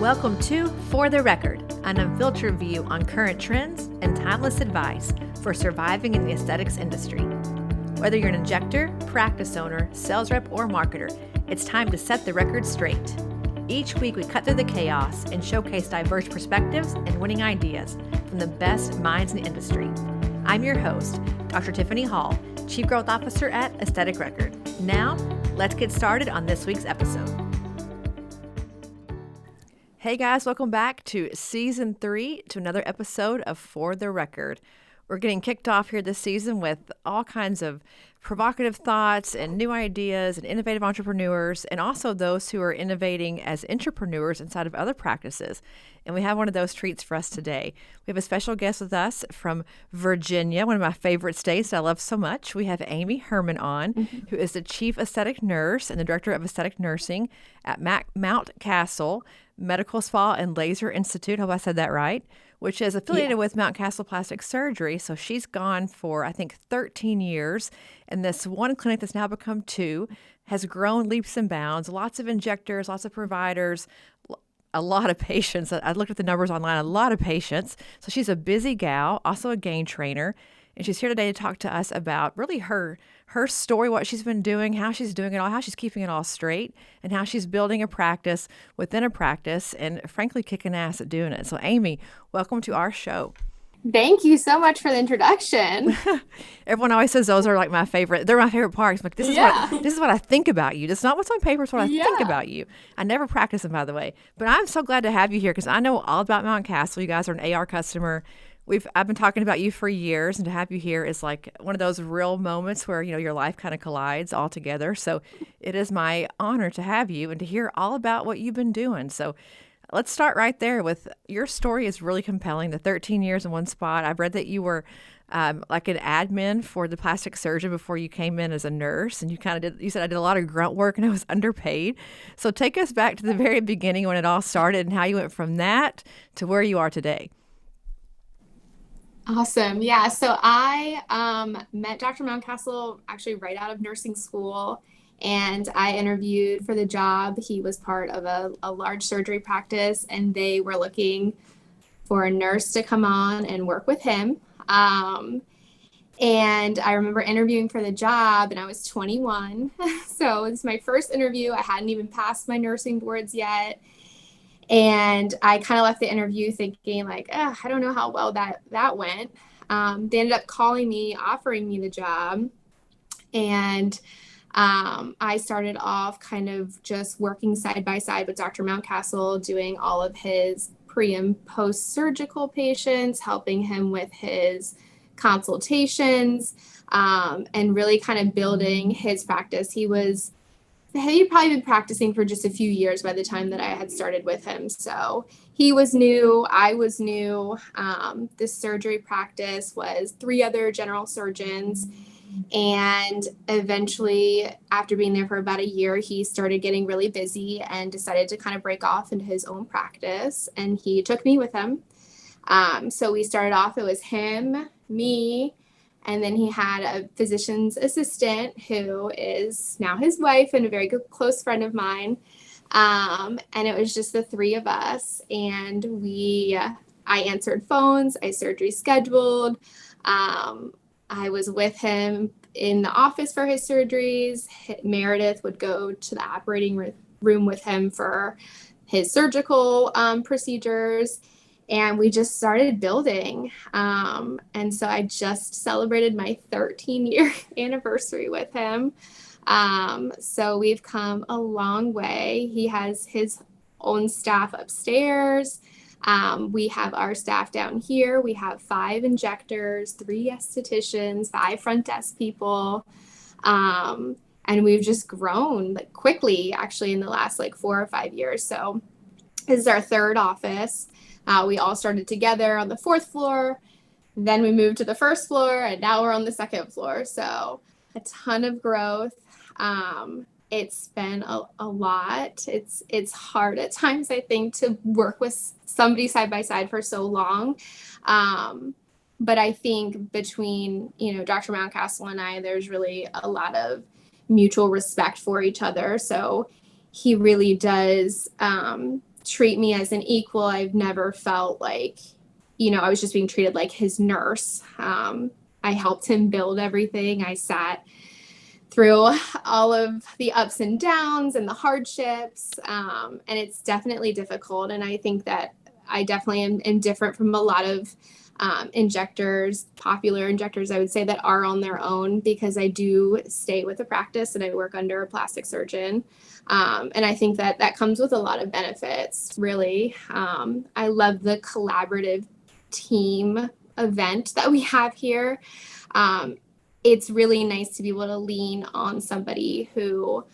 Welcome to For the Record, an unfiltered view on current trends and timeless advice for surviving in the aesthetics industry. Whether you're an injector, practice owner, sales rep, or marketer, it's time to set the record straight. Each week we cut through the chaos and showcase diverse perspectives and winning ideas from the best minds in the industry. I'm your host, Dr. Tiffany Hall, Chief Growth Officer at Aesthetic Record. Now, let's get started on this week's episode. Hey guys, welcome back to Season 3, to another episode of For the Record. We're getting kicked off here this season with all kinds of provocative thoughts and new ideas and innovative entrepreneurs, and also those who are innovating as entrepreneurs inside of other practices. And we have one of those treats for us today. We have a special guest with us from Virginia, one of my favorite states that I love so much. We have Amy Herrmann on, who is the Chief Aesthetic Nurse and the Director of Aesthetic Nursing at Mountcastle Medical Spa and Laser Institute. I hope I said that right, which is affiliated with Mountcastle Plastic Surgery. So she's gone for, I think, 13 years. And this one clinic that's now become 2 has grown leaps and bounds. Lots of injectors, lots of providers, a lot of patients. I looked at the numbers online, a lot of patients. So she's a busy gal, also a gain trainer. And she's here today to talk to us about really her story, what she's been doing, how she's doing it all, how she's keeping it all straight, and how she's building a practice within a practice and frankly kicking ass at doing it. So Amy, welcome to our show. Thank you so much for the introduction. Everyone always says those are like my favorite. They're my favorite parts. Like this is what I think about you. This is not what's on paper. It's what I think about you. I never practice them, by the way. But I'm so glad to have you here because I know all about Mountcastle. You guys are an AR customer. I've been talking about you for years, and to have you here is like one of those real moments where, you know, your life kind of collides all together. So it is my honor to have you and to hear all about what you've been doing. So let's start right there with your story is really compelling. The 13 years in one spot. I've read that you were like an admin for the plastic surgeon before you came in as a nurse, and you said I did a lot of grunt work and I was underpaid. So take us back to the very beginning when it all started and how you went from that to where you are today. Awesome. Yeah. So I met Dr. Mountcastle actually right out of nursing school, and I interviewed for the job. He was part of a large surgery practice, and they were looking for a nurse to come on and work with him. And I remember interviewing for the job, and I was 21. So it was my first interview. I hadn't even passed my nursing boards yet. And I kind of left the interview thinking like, I don't know how well that went. They ended up calling me, offering me the job. And I started off kind of just working side by side with Dr. Mountcastle, doing all of his pre and post surgical patients, helping him with his consultations, and really kind of building his practice. He'd probably been practicing for just a few years by the time that I had started with him. So he was new, I was new. This surgery practice was 3 other general surgeons. And eventually, after being there for about a year, he started getting really busy and decided to kind of break off into his own practice. And he took me with him. So we started off, it was him, me, and then he had a physician's assistant who is now his wife and a very good close friend of mine. And it was just the 3 of us. And I answered phones, I surgery scheduled. I was with him in the office for his surgeries. Meredith would go to the operating room with him for his surgical procedures. And we just started building. And so I just celebrated my 13-year anniversary with him. So we've come a long way. He has his own staff upstairs. We have our staff down here. We have 5 injectors, 3 aestheticians, 5 front desk people. And we've just grown like quickly, actually, in the last 4 or 5 years. So this is our 3rd office. We all started together on the 4th floor, then we moved to the 1st floor, and now we're on the 2nd floor. So a ton of growth. It's been a lot. It's hard at times, I think, to work with somebody side by side for so long. But I think between, Dr. Mountcastle and I, there's really a lot of mutual respect for each other. So he really does treat me as an equal. I've never felt like, I was just being treated like his nurse. I helped him build everything. I sat through all of the ups and downs and the hardships. And it's definitely difficult. And I think that I definitely am different from a lot of injectors, popular injectors, I would say, that are on their own, because I do stay with a practice and I work under a plastic surgeon. And I think that that comes with a lot of benefits, really. I love the collaborative team event that we have here. It's really nice to be able to lean on somebody who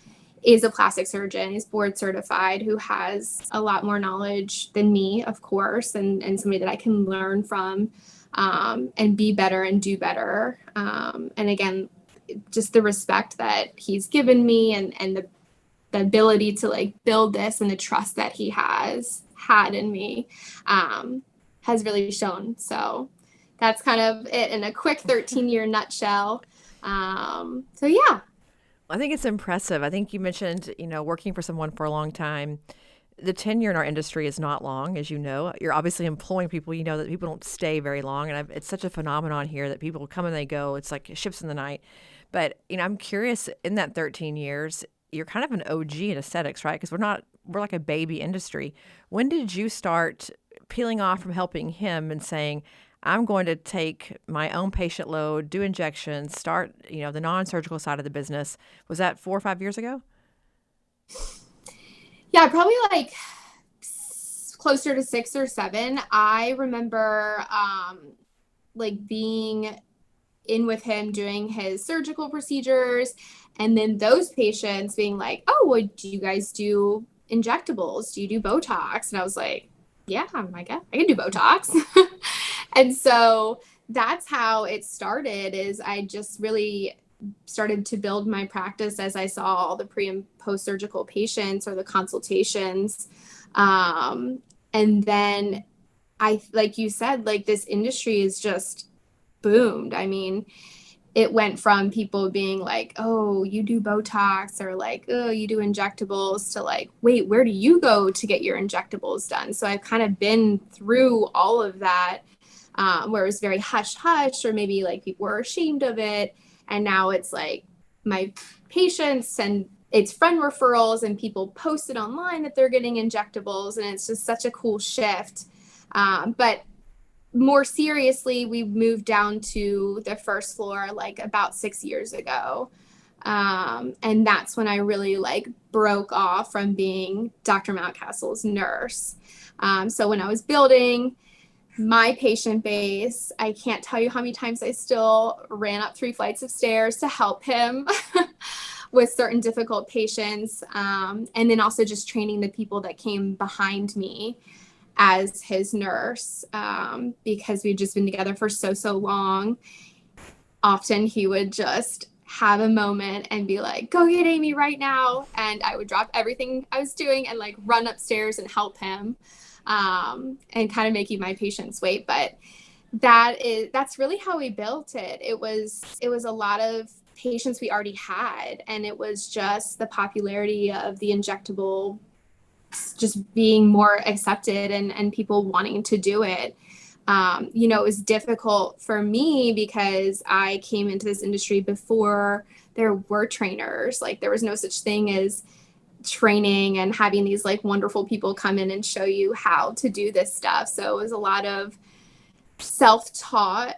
is a plastic surgeon, is board certified, who has a lot more knowledge than me, of course, and somebody that I can learn from, and be better and do better. And again, just the respect that he's given me, and the ability to like build this, and the trust that he has had in me, has really shown. So that's kind of it in a quick 13-year nutshell. So yeah. I think it's impressive. I think you mentioned, working for someone for a long time. The tenure in our industry is not long, as you know. You're obviously employing people. You know that people don't stay very long. And it's such a phenomenon here that people come and they go. It's like ships in the night. But, I'm curious, in that 13 years, you're kind of an OG in aesthetics, right? Because we're like a baby industry. When did you start peeling off from helping him and saying, I'm going to take my own patient load, do injections, start, the non-surgical side of the business? Was that 4 or 5 years ago? Yeah, probably like closer to 6 or 7. I remember like being in with him doing his surgical procedures, and then those patients being like, oh, well, do you guys do injectables? Do you do Botox? And I was like, yeah, I guess I can do Botox. And so that's how it started. Is I just really started to build my practice as I saw all the pre and post surgical patients, or the consultations. And then like you said, like this industry is just boomed. I mean, it went from people being like, oh, you do Botox, or like, oh, you do injectables, to like, wait, where do you go to get your injectables done? So I've kind of been through all of that, where it was very hush hush, or maybe like people were ashamed of it. And now it's like my patients, and it's friend referrals, and people post it online that they're getting injectables. And it's just such a cool shift. But more seriously, we moved down to the first floor like about 6 years ago. And that's when I really like broke off from being Dr. Mountcastle's nurse. So when I was building my patient base, I can't tell you how many times I still ran up 3 flights of stairs to help him with certain difficult patients. And then also just training the people that came behind me as his nurse, because we'd just been together for so long. Often he would just have a moment and be like, go get Amy right now. And I would drop everything I was doing and like run upstairs and help him, and kind of making my patients wait. But that's really how we built it. It was a lot of patients we already had, and it was just the popularity of the injectable just being more accepted, and people wanting to do it. It was difficult for me because I came into this industry before there were trainers. Like there was no such thing as training and having these like wonderful people come in and show you how to do this stuff. So it was a lot of self-taught,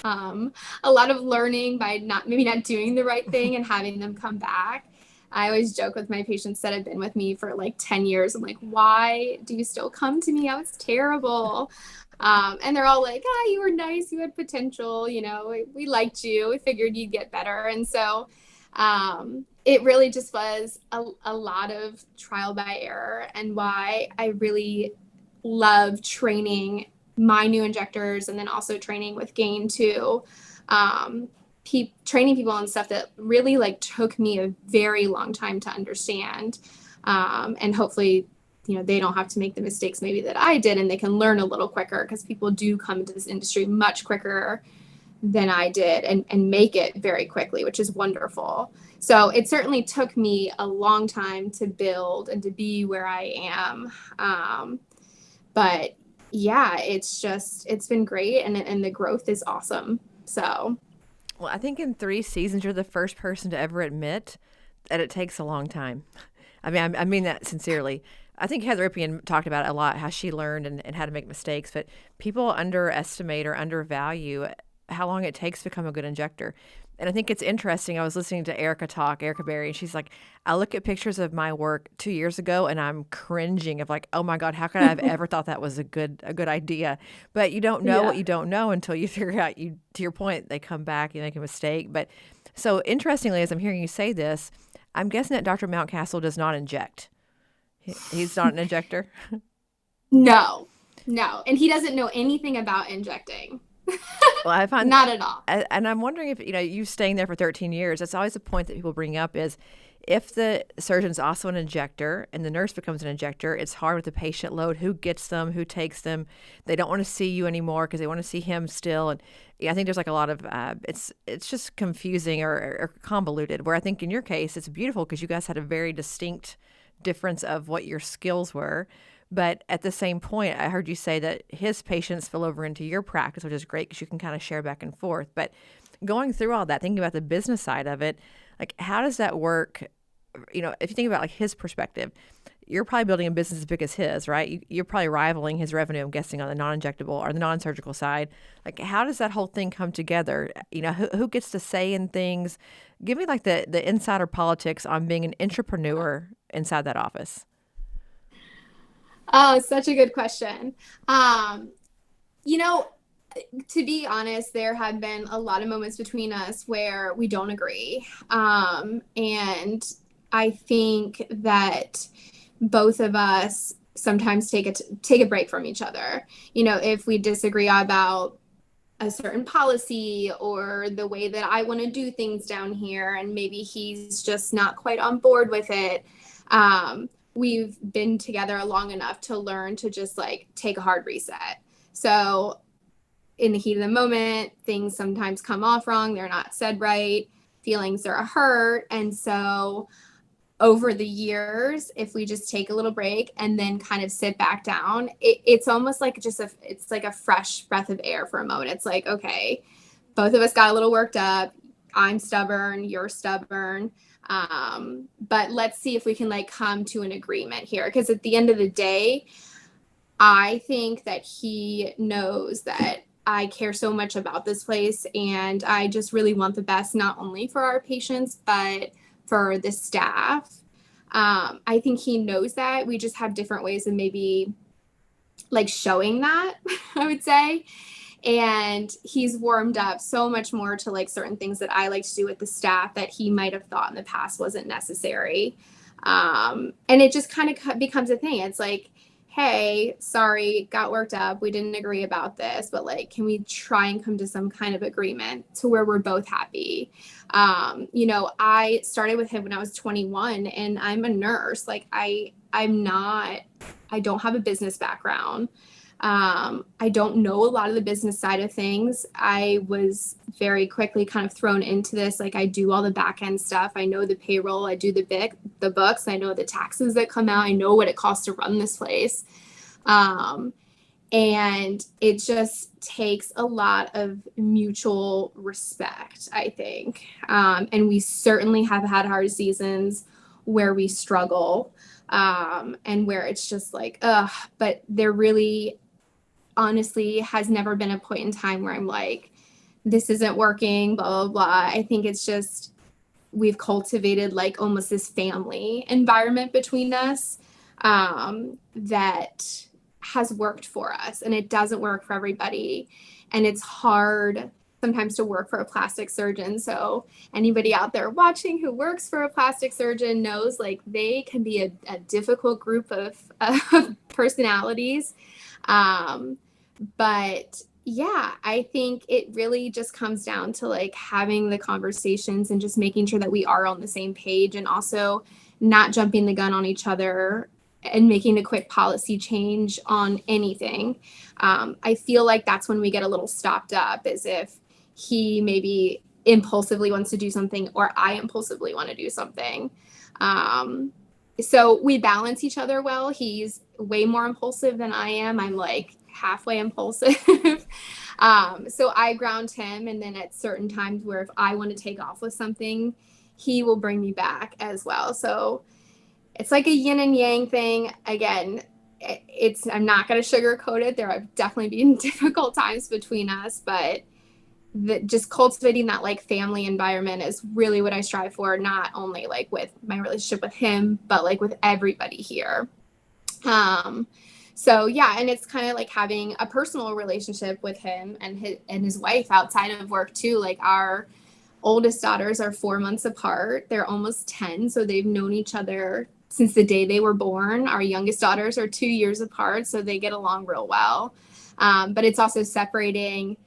a lot of learning by maybe not doing the right thing and having them come back. I always joke with my patients that have been with me for like 10 years. I'm like, why do you still come to me? I was terrible. And they're all like, you were nice. You had potential. We liked you. We figured you'd get better. And so it really just was a lot of trial by error, and why I really love training my new injectors, and then also training with Gain too. Training people on stuff that really like took me a very long time to understand, and hopefully they don't have to make the mistakes maybe that I did, and they can learn a little quicker, because people do come into this industry much quicker than I did and make it very quickly, which is wonderful. So it certainly took me a long time to build and to be where I am. But yeah, it's been great, and the growth is awesome. So. Well, I think in 3 seasons, you're the first person to ever admit that it takes a long time. I mean that sincerely. I think Heather Ripien talked about it a lot, how she learned and how to make mistakes, but people underestimate or undervalue how long it takes to become a good injector. And I think it's interesting. I was listening to Erica Berry, and she's like, I look at pictures of my work 2 years ago and I'm cringing of like, oh my God, how could I have ever thought that was a good idea? But you don't know what you don't know until you figure out to your point, they come back, you make a mistake. But so interestingly, as I'm hearing you say this, I'm guessing that Dr. Mountcastle does not inject. He's not an injector? No. And he doesn't know anything about injecting. Well, I find not at all. And I'm wondering if, you staying there for 13 years, that's always a point that people bring up is if the surgeon's also an injector and the nurse becomes an injector, it's hard with the patient load. Who gets them? Who takes them? They don't want to see you anymore because they want to see him still. And I think there's like a lot of, it's just confusing or convoluted, where I think in your case, it's beautiful because you guys had a very distinct difference of what your skills were. But at the same point, I heard you say that his patients spill over into your practice, which is great because you can kind of share back and forth. But going through all that, thinking about the business side of it, like how does that work? If you think about like his perspective, you're probably building a business as big as his, right? You're probably rivaling his revenue, I'm guessing, on the non-injectable or the non-surgical side. Like how does that whole thing come together? Who gets to say in things? Give me like the insider politics on being an entrepreneur inside that office. Oh, such a good question. To be honest, there have been a lot of moments between us where we don't agree. And I think that both of us sometimes take a break from each other. If we disagree about a certain policy or the way that I want to do things down here, and maybe he's just not quite on board with it. We've been together long enough to learn to just like take a hard reset. So in the heat of the moment, things sometimes come off wrong. They're not said right. Feelings are hurt. And so over the years, if we just take a little break and then kind of sit back down, it's almost like it's like a fresh breath of air for a moment. It's like, okay, both of us got a little worked up. I'm stubborn, you're stubborn. But let's see if we can like come to an agreement here. Because at the end of the day, I think that he knows that I care so much about this place, and I just really want the best, not only for our patients, but for the staff. I think he knows that. We just have different ways of maybe like showing that, I would say. And he's warmed up so much more to like certain things that I like to do with the staff that he might have thought in the past wasn't necessary. And it just kind of becomes a thing. It's like, hey, sorry, got worked up. We didn't agree about this, but like, can we try and come to some kind of agreement to where we're both happy? I started with him when I was 21, and I'm a nurse. Like I don't have a business background. I don't know a lot of the business side of things. I was very quickly kind of thrown into this. Like I do all the back end stuff. I know the payroll, I do the books. I know the taxes that come out. I know what it costs to run this place. And it just takes a lot of mutual respect, I think. And we certainly have had hard seasons where we struggle, and where it's just like, but there really honestly has never been a point in time where I'm like, this isn't working, blah, blah, blah. I think it's just, we've cultivated like almost this family environment between us, that has worked for us, and it doesn't work for everybody. And it's hard sometimes to work for a plastic surgeon. So anybody out there watching who works for a plastic surgeon knows like they can be a difficult group of personalities. But yeah, I think it really just comes down to like having the conversations and just making sure that we are on the same page, and also not jumping the gun on each other and making a quick policy change on anything. I feel like that's when we get a little stopped up, is if he maybe impulsively wants to do something, or I impulsively want to do something. So we balance each other well. He's way more impulsive than I am. I'm like halfway impulsive. So I ground him. And then at certain times where if I want to take off with something, he will bring me back as well. So it's like a yin and yang thing. Again, I'm not going to sugarcoat it. There have definitely been difficult times between us, but just cultivating that like family environment is really what I strive for, not only like with my relationship with him, but like with everybody here. So yeah, and it's kind of like having a personal relationship with him and his wife outside of work too. Like our oldest daughters are 4 months apart. They're almost 10. So they've known each other since the day they were born. Our youngest daughters are 2 years apart, so they get along real well. But it's also separating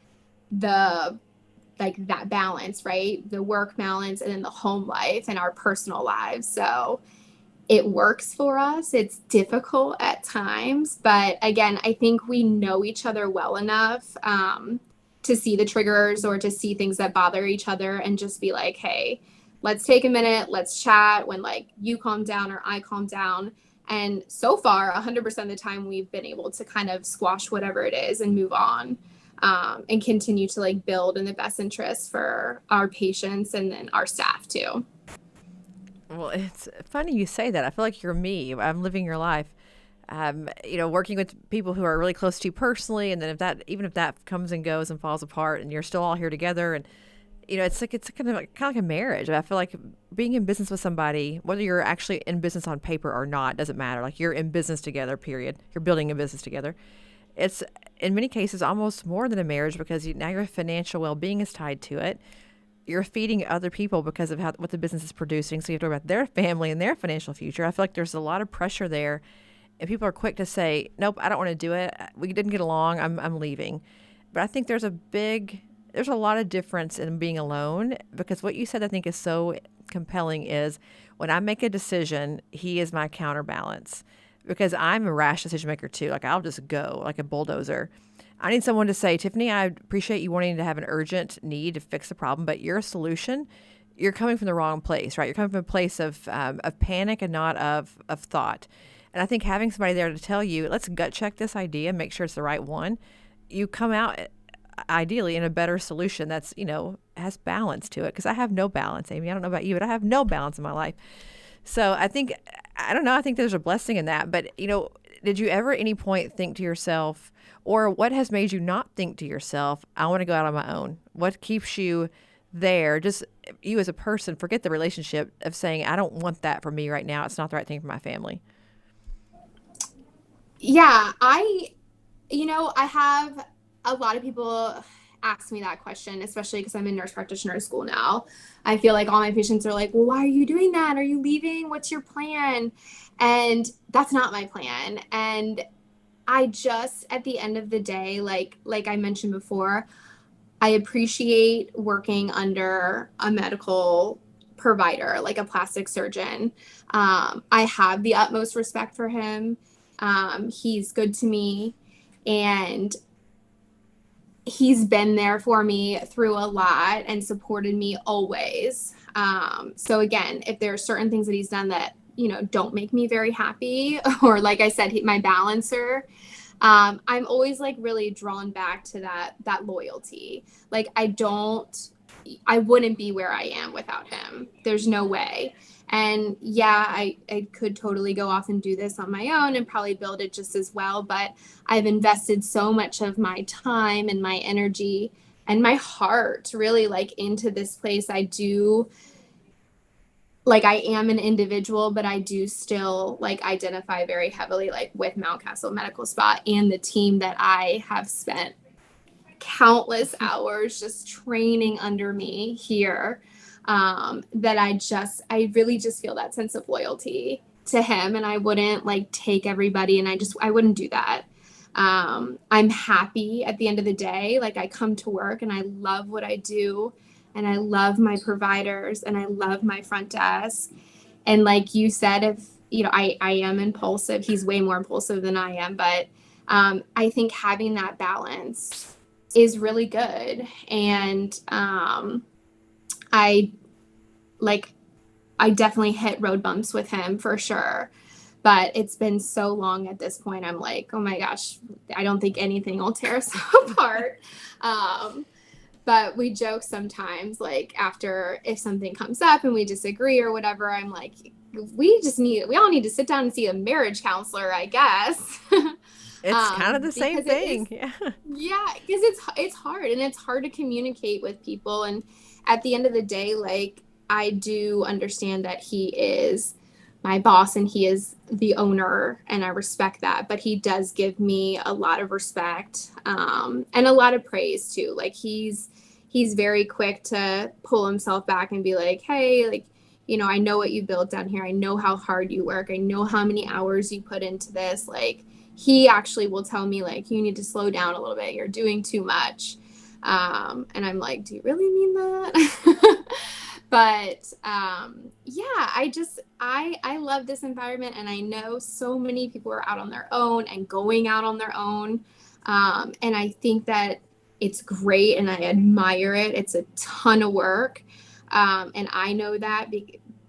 the like that balance, right? The work balance and then the home life and our personal lives. So it works for us. It's difficult at times, but again, I think we know each other well enough to see the triggers or to see things that bother each other and just be like, hey, let's take a minute, let's chat when like you calm down or I calm down. And so far, 100% of the time, we've been able to kind of squash whatever it is and move on. And continue to like build in the best interest for our patients and then our staff too. Well, it's funny you say that. I feel like you're me. I'm living your life. Working with people who are really close to you personally, and then even if that comes and goes and falls apart, and you're still all here together, and it's kind of like a marriage. I feel like being in business with somebody, whether you're actually in business on paper or not, doesn't matter. Like you're in business together. Period. You're building a business together. It's in many cases almost more than a marriage because now your financial well-being is tied to it. You're feeding other people because of what the business is producing. So you have to worry about their family and their financial future. I feel like there's a lot of pressure there, and people are quick to say, "Nope, I don't want to do it. We didn't get along. I'm leaving." But I think there's a lot of difference in being alone because what you said I think is so compelling is when I make a decision, he is my counterbalance. Because I'm a rash decision maker too. Like I'll just go like a bulldozer. I need someone to say, Tiffany, I appreciate you wanting to have an urgent need to fix the problem, but your solution, you're coming from the wrong place, right? You're coming from a place of panic and not of thought. And I think having somebody there to tell you, let's gut check this idea, make sure it's the right one. You come out ideally in a better solution that's, has balance to it. Because I have no balance, Amy. I don't know about you, but I have no balance in my life. So I think there's a blessing in that. But, did you ever at any point think to yourself, or what has made you not think to yourself, I want to go out on my own? What keeps you there? Just you as a person, forget the relationship of saying, I don't want that for me right now. It's not the right thing for my family. Yeah, I have a lot of people ask me that question, especially because I'm in nurse practitioner school now. I feel like all my patients are like, well, why are you doing that? Are you leaving? What's your plan? And that's not my plan. And I just, at the end of the day, like I mentioned before, I appreciate working under a medical provider, like a plastic surgeon. I have the utmost respect for him. He's good to me, and he's been there for me through a lot and supported me always. So again, if there are certain things that he's done that, don't make me very happy, or like I said, my balancer, I'm always like really drawn back to that loyalty. Like I wouldn't be where I am without him. There's no way. And yeah, I could totally go off and do this on my own and probably build it just as well. But I've invested so much of my time and my energy and my heart really like into this place. I am an individual, but I do still like identify very heavily like with Mountcastle Medical Spa and the team that I have spent countless hours just training under me here. That I really just feel that sense of loyalty to him, and I wouldn't like take everybody, and I wouldn't do that. I'm happy at the end of the day. Like I come to work and I love what I do, and I love my providers, and I love my front desk. And like you said, if I am impulsive, he's way more impulsive than I am, but I think having that balance is really good. And I like I definitely hit road bumps with him for sure. But it's been so long at this point. I'm like, oh my gosh, I don't think anything will tear us apart. But we joke sometimes, like after if something comes up and we disagree or whatever, I'm like, we all need to sit down and see a marriage counselor, I guess. It's kind of the same Because it is, thing. Yeah. yeah, because it's hard and it's hard to communicate with people. And at the end of the day, like I do understand that he is my boss and he is the owner and I respect that, but he does give me a lot of respect and a lot of praise too. Like he's very quick to pull himself back and be like, hey, like, you know, I know what you built down here. I know how hard you work. I know how many hours you put into this. Like he actually will tell me like, you need to slow down a little bit. You're doing too much. And I'm like, do you really mean that? But yeah, I love this environment, and I know so many people are out on their own and going out on their own. And I think that it's great and I admire it. It's a ton of work. And I know that,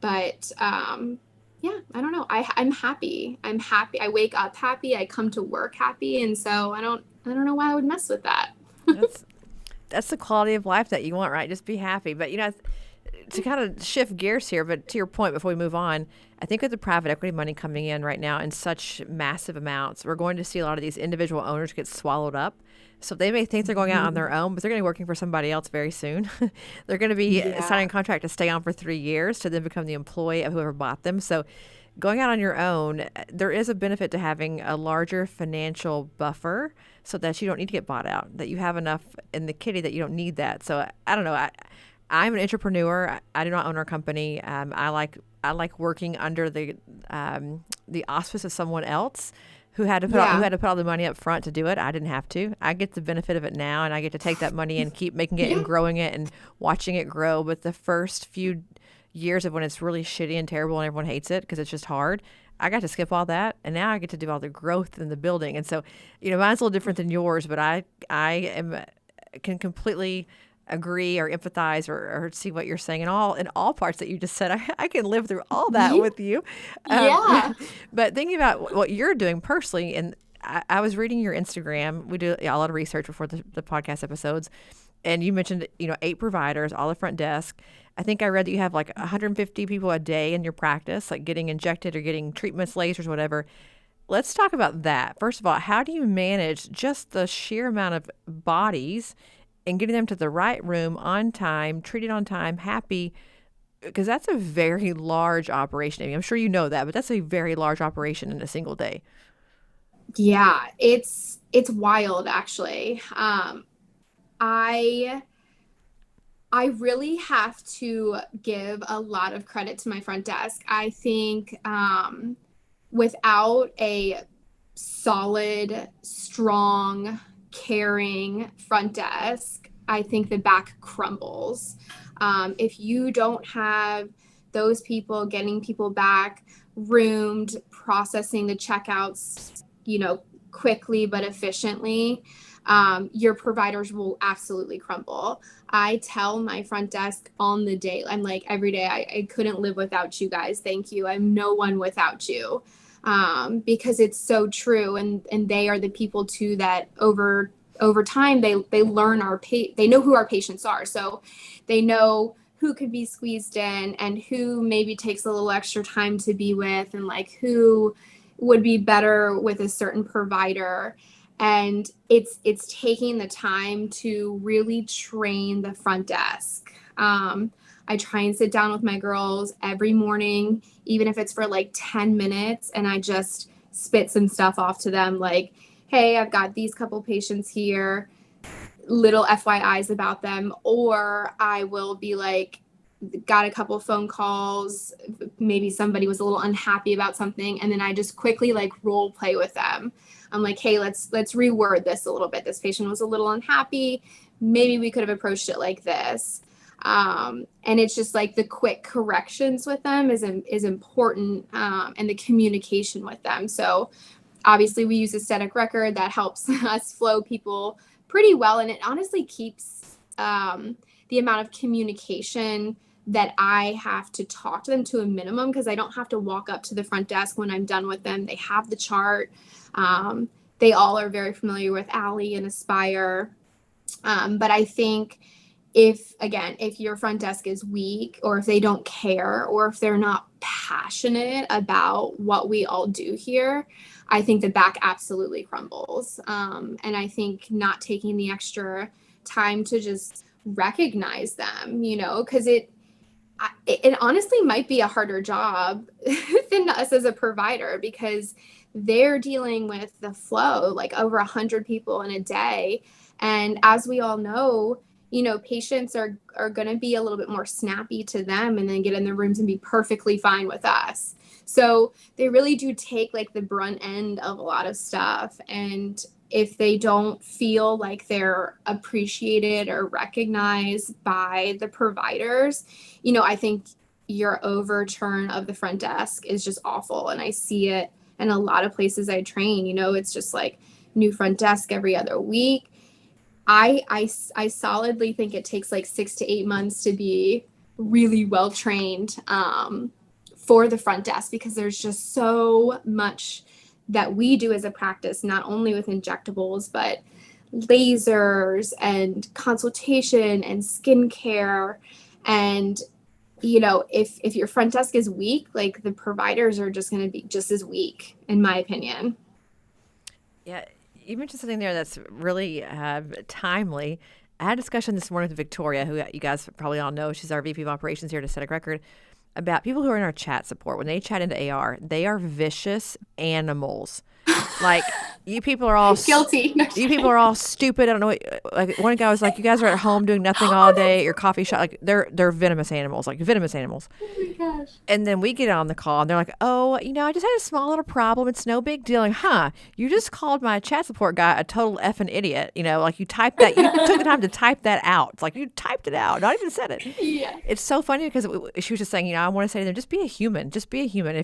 but yeah, I don't know. I'm happy. I'm happy. I wake up happy. I come to work happy. And so I don't know why I would mess with that. That's that's the quality of life that you want, right? Just be happy. But to kind of shift gears here, but to your point before we move on, I think with the private equity money coming in right now in such massive amounts, we're going to see a lot of these individual owners get swallowed up. So they may think they're going out on their own, but they're going to be working for somebody else very soon. They're going to be signing a contract to stay on for 3 years to then become the employee of whoever bought them. So going out on your own, there is a benefit to having a larger financial buffer so that you don't need to get bought out, that you have enough in the kitty that you don't need that. So I don't know. I'm an entrepreneur. I do not own our company. I like working under the auspice of someone else who had to put all the money up front to do it. I didn't have to. I get the benefit of it now, and I get to take that money and keep making it and growing it and watching it grow. But the first few years of when it's really shitty and terrible and everyone hates it because it's just hard, I got to skip all that, and now I get to do all the growth in the building. And so, mine's a little different than yours, but can completely agree or empathize or see what you're saying in all parts that you just said. I can live through all that with you. Yeah. But thinking about what you're doing personally, and I was reading your Instagram. We do a lot of research before the podcast episodes, and you mentioned 8 providers, all the front desk. I think I read that you have like 150 people a day in your practice, like getting injected or getting treatments, lasers, whatever. Let's talk about that. First of all, how do you manage just the sheer amount of bodies and getting them to the right room on time, treated on time, happy? Because that's a very large operation. I mean, I'm sure you know that, but that's a very large operation in a single day. Yeah, it's wild actually. I really have to give a lot of credit to my front desk. I think without a solid, strong, caring front desk, I think the back crumbles. If you don't have those people getting people back roomed, processing the checkouts, quickly but efficiently, your providers will absolutely crumble. I tell my front desk on the day, I'm like, every day, I couldn't live without you guys. Thank you. I'm no one without you. Because it's so true. And they are the people too that over time, they learn they know who our patients are. So they know who could be squeezed in and who maybe takes a little extra time to be with, and like who would be better with a certain provider. And it's taking the time to really train the front desk. I try and sit down with my girls every morning, even if it's for like 10 minutes, and I just spit some stuff off to them like, hey, I've got these couple patients here, little FYIs about them. Or I will be like, got a couple phone calls, maybe somebody was a little unhappy about something, and then I just quickly like role play with them. I'm like, hey, let's reword this a little bit. This patient was a little unhappy. Maybe we could have approached it like this. And it's just like the quick corrections with them is important, and the communication with them. So obviously we use aesthetic record that helps us flow people pretty well. And it honestly keeps the amount of communication that I have to talk to them to a minimum, because I don't have to walk up to the front desk when I'm done with them. They have the chart. They all are very familiar with Allie and Aspire. But I think if your front desk is weak, or if they don't care, or if they're not passionate about what we all do here, I think the back absolutely crumbles. And I think not taking the extra time to just recognize them, you know, because it honestly might be a harder job than us as a provider, because they're dealing with the flow, like over 100 people in a day. And as we all know, you know, patients are going to be a little bit more snappy to them and then get in their rooms and be perfectly fine with us. So they really do take like the brunt end of a lot of stuff. And if they don't feel like they're appreciated or recognized by the providers, you know, I think your overturn of the front desk is just awful. And I see it in a lot of places I train. You know, it's just like new front desk every other week. I solidly think it takes like 6 to 8 months to be really well trained for the front desk, because there's just so much that we do as a practice, not only with injectables, but lasers and consultation and skincare. And, you know, if your front desk is weak, like the providers are just going to be just as weak, in my opinion. Yeah. You mentioned something there that's really timely. I had a discussion this morning with Victoria, who you guys probably all know. She's our VP of Operations here at Aesthetic Record, about people who are in our chat support. When they chat into AR, they are vicious animals. Like, you people are all guilty. You people are all stupid. I don't know what, like, one guy was like, you guys are at home doing nothing all day at your coffee shop. Like, they're venomous animals, like venomous animals. Oh my gosh. And then we get on the call and they're like, oh, you know, I just had a small little problem. It's no big deal. Like, you just called my chat support guy a total effing idiot. You know, like, you typed that, you took the time to type that out. It's like, you typed it out, not even said it. Yeah. It's so funny because she was just saying, you know, I want to say to them, just be a human. Just be a human.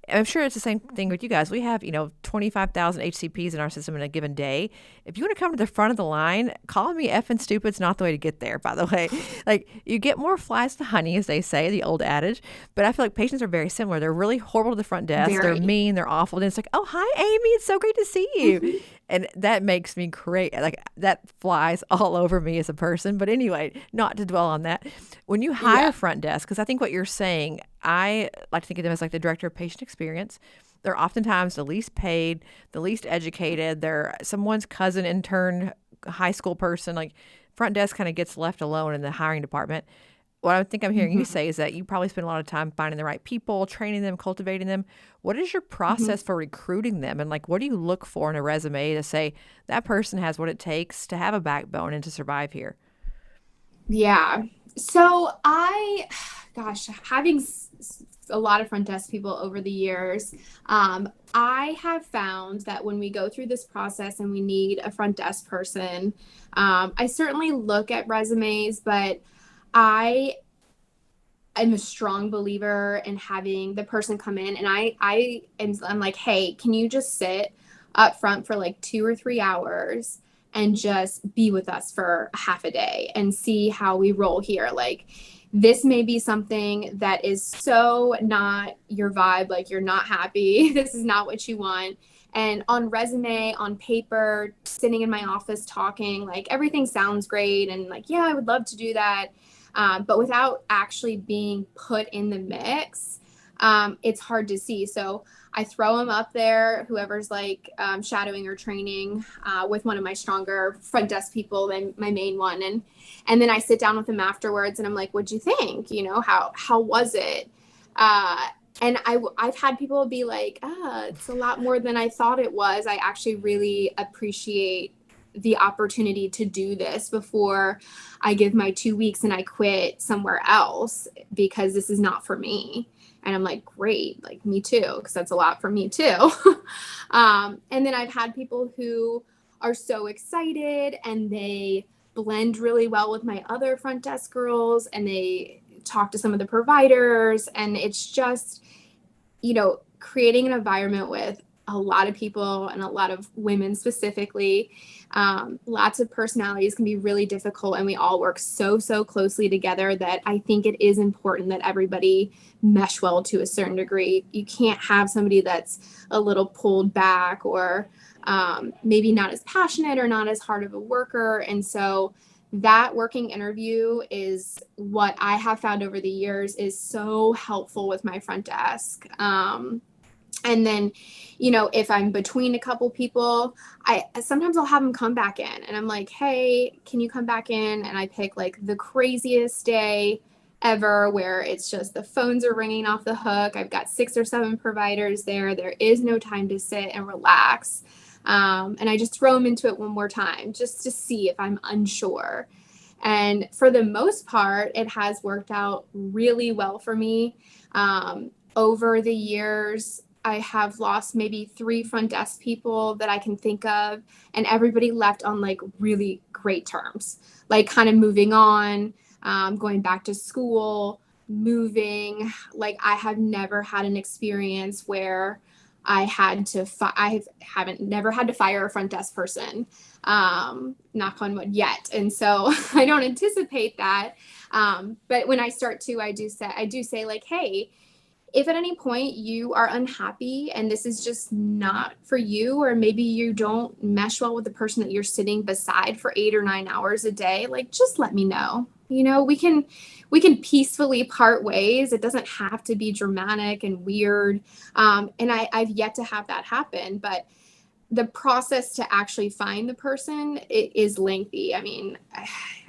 I'm sure it's the same thing with you guys. We have, you know, 25,000 HCPs in our system in a given day. If you want to come to the front of the line, calling me effing stupid's not the way to get there, by the way. Like, you get more flies to honey, as they say, the old adage. But I feel like patients are very similar. They're really horrible to the front desk. Very. They're mean. They're awful. And it's like, oh, hi, Amy. It's so great to see you. And that makes me crazy. Like, that flies all over me as a person. But anyway, not to dwell on that. When you hire front desk, because I think what you're saying, I like to think of them as like the director of patient experience. They're oftentimes the least paid, the least educated. They're someone's cousin, intern, high school person. Like, front desk kind of gets left alone in the hiring department. What I think I'm hearing you say is that you probably spend a lot of time finding the right people, training them, cultivating them. What is your process for recruiting them? And, like, what do you look for in a resume to say that person has what it takes to have a backbone and to survive here? Yeah. So having a lot of front desk people over the years, I have found that when we go through this process and we need a front desk person, I certainly look at resumes, but I'm a strong believer in having the person come in, and I'm like, hey, can you just sit up front for like 2 or 3 hours and just be with us for a half a day and see how we roll here? Like, this may be something that is so not your vibe, like you're not happy. This is not what you want. And on resume, on paper, sitting in my office talking, like, everything sounds great. And like, yeah, I would love to do that. But without actually being put in the mix, it's hard to see. So I throw them up there, whoever's like shadowing or training with one of my stronger front desk people, my main one. And then I sit down with them afterwards and I'm like, what'd you think? You know, how was it? And I've had people be like, it's a lot more than I thought it was. I actually really appreciate the opportunity to do this before I give my 2 weeks and I quit somewhere else because this is not for me. And I'm like, great, like, me too, because that's a lot for me too. And then I've had people who are so excited and they blend really well with my other front desk girls and they talk to some of the providers. And it's just, you know, creating an environment with a lot of people and a lot of women specifically. Lots of personalities can be really difficult, and we all work so closely together that I think it is important that everybody mesh well to a certain degree. You can't have somebody that's a little pulled back or maybe not as passionate or not as hard of a worker. And so that working interview is what I have found over the years is so helpful with my front desk. And then, if I'm between a couple people, sometimes I'll have them come back in and I'm like, hey, can you come back in? And I pick like the craziest day ever where it's just the phones are ringing off the hook. I've got 6 or 7 providers there. There is no time to sit and relax. And I just throw them into it one more time just to see if I'm unsure. And for the most part, it has worked out really well for me. Over the years, I have lost maybe 3 front desk people that I can think of, and everybody left on like really great terms, like kind of moving on, going back to school, moving. Like I have never had an experience where I had to, never had to fire a front desk person, knock on wood yet. And so I don't anticipate that. But when I start to, I do say like, hey, if at any point you are unhappy and this is just not for you, or maybe you don't mesh well with the person that you're sitting beside for 8 or 9 hours a day, like just let me know. We can peacefully part ways. It doesn't have to be dramatic and weird. And I've yet to have that happen, but the process to actually find the person is lengthy. I mean,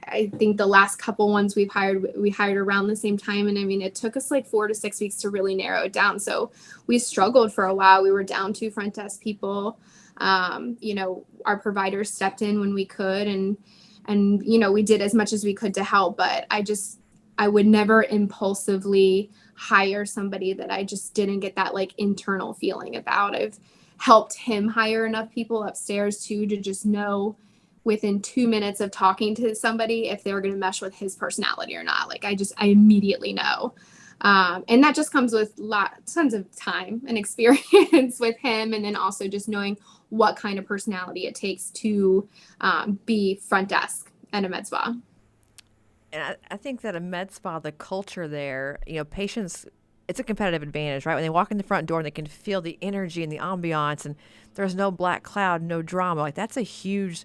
I think the last couple ones we hired around the same time. And I mean, it took us like 4 to 6 weeks to really narrow it down. So we struggled for a while. We were down 2 front desk people. Our providers stepped in when we could, and we did as much as we could to help. But I would never impulsively hire somebody that I just didn't get that like internal feeling about. I've helped him hire enough people upstairs too to just know within 2 minutes of talking to somebody if they were going to mesh with his personality or not. Like I immediately know. And that just comes with tons of time and experience with him. And then also just knowing what kind of personality it takes to be front desk at a med spa. And I think that a med spa, the culture there, patients, it's a competitive advantage, right? When they walk in the front door and they can feel the energy and the ambiance, and there's no black cloud, no drama. Like that's a huge,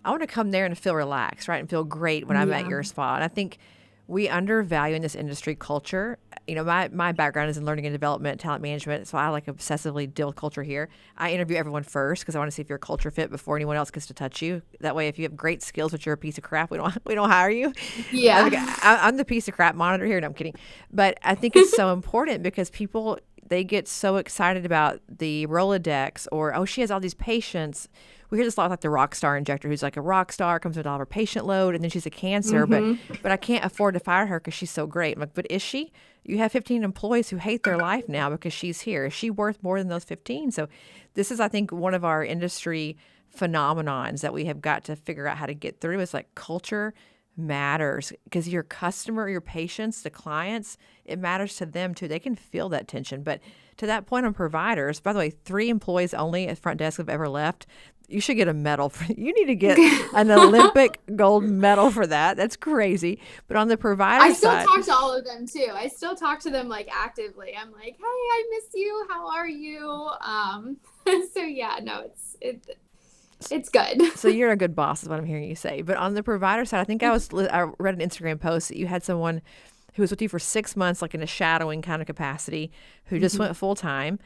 I want to come there and feel relaxed, right? And feel great when I'm at your spa. And I think we undervalue in this industry culture. My background is in learning and development, talent management, so I like obsessively deal with culture here. I interview everyone first because I want to see if you're a culture fit before anyone else gets to touch you. That way, if you have great skills but you're a piece of crap, we don't hire you. Yeah, I'm the piece of crap monitor here. No, I'm kidding. But I think it's so important because people, they get so excited about the Rolodex or, oh, she has all these patients. We hear this a lot, like the rock star injector, who's like a rock star, comes with all of her patient load, and then she's a cancer, but I can't afford to fire her because she's so great. I'm like, but is she? You have 15 employees who hate their life now because she's here. Is she worth more than those 15? So this is, I think, one of our industry phenomenons that we have got to figure out how to get through is like culture matters, because your customer, your patients, the clients, it matters to them too. They can feel that tension. But to that point on providers, by the way, 3 employees only at front desk have ever left. You should get a medal. You need to get an Olympic gold medal for that. That's crazy. But on the provider side, I still talk to all of them too. I still talk to them like actively. I'm like, hey, I miss you. How are you? So yeah, no, it's good. So you're a good boss is what I'm hearing you say. But on the provider side, I think I read an Instagram post that you had someone who was with you for 6 months, like in a shadowing kind of capacity, who just went full time.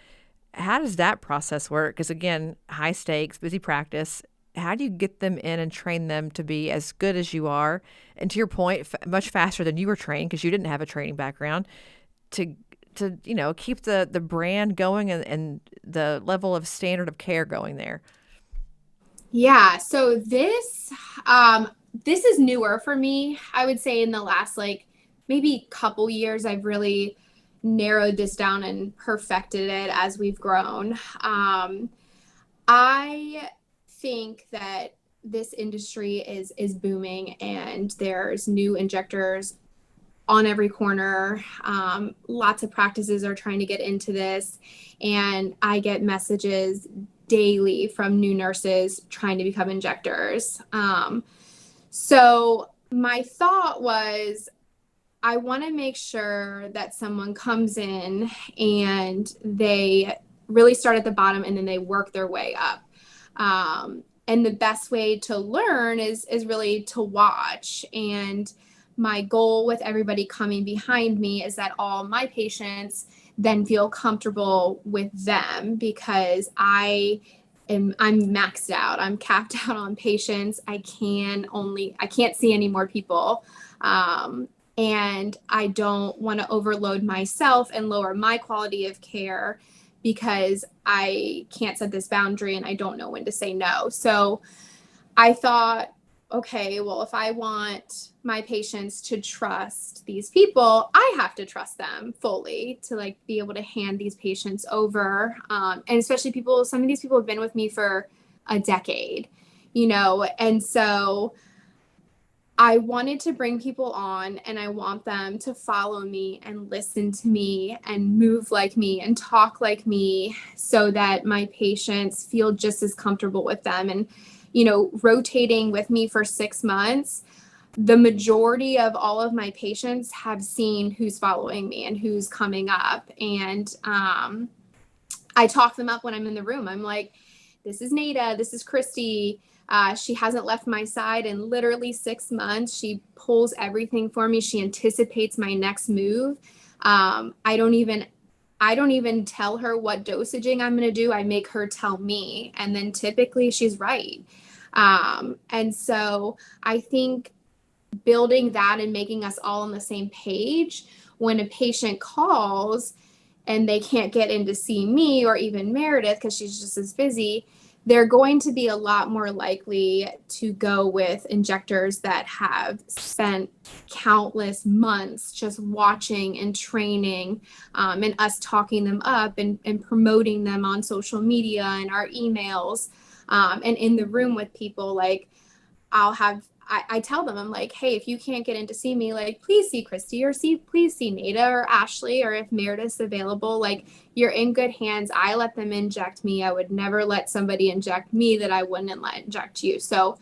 How does that process work? Because again, high stakes, busy practice. How do you get them in and train them to be as good as you are? And to your point, much faster than you were trained because you didn't have a training background to keep the brand going and the level of standard of care going there. Yeah. So this is newer for me. I would say in the last maybe couple years, I've really narrowed this down and perfected it as we've grown. I think that this industry is booming, and there's new injectors on every corner. Lots of practices are trying to get into this, and I get messages daily from new nurses trying to become injectors. So my thought was, I want to make sure that someone comes in and they really start at the bottom and then they work their way up. And the best way to learn is really to watch. And my goal with everybody coming behind me is that all my patients then feel comfortable with them, because I'm maxed out. I'm capped out on patients. I can't see any more people. And I don't want to overload myself and lower my quality of care because I can't set this boundary and I don't know when to say no. So I thought, okay, well, if I want my patients to trust these people, I have to trust them fully to like be able to hand these patients over. And especially some of these people have been with me for a decade, and so I wanted to bring people on, and I want them to follow me and listen to me and move like me and talk like me, so that my patients feel just as comfortable with them. And, rotating with me for 6 months, the majority of all of my patients have seen who's following me and who's coming up. And I talk them up when I'm in the room. I'm like, this is Nada, this is Christy. She hasn't left my side in literally 6 months. She pulls everything for me. She anticipates my next move. I don't even tell her what dosaging I'm going to do. I make her tell me. And then typically she's right. And so I think building that and making us all on the same page, when a patient calls and they can't get in to see me or even Meredith because she's just as busy, they're going to be a lot more likely to go with injectors that have spent countless months just watching and training, and us talking them up and promoting them on social media and our emails, and in the room with people. Like, I tell them, I'm like, hey, if you can't get in to see me, like, please see Christy, or please see Nada or Ashley, or if Meredith's available, like, you're in good hands. I let them inject me. I would never let somebody inject me that I wouldn't let inject you. So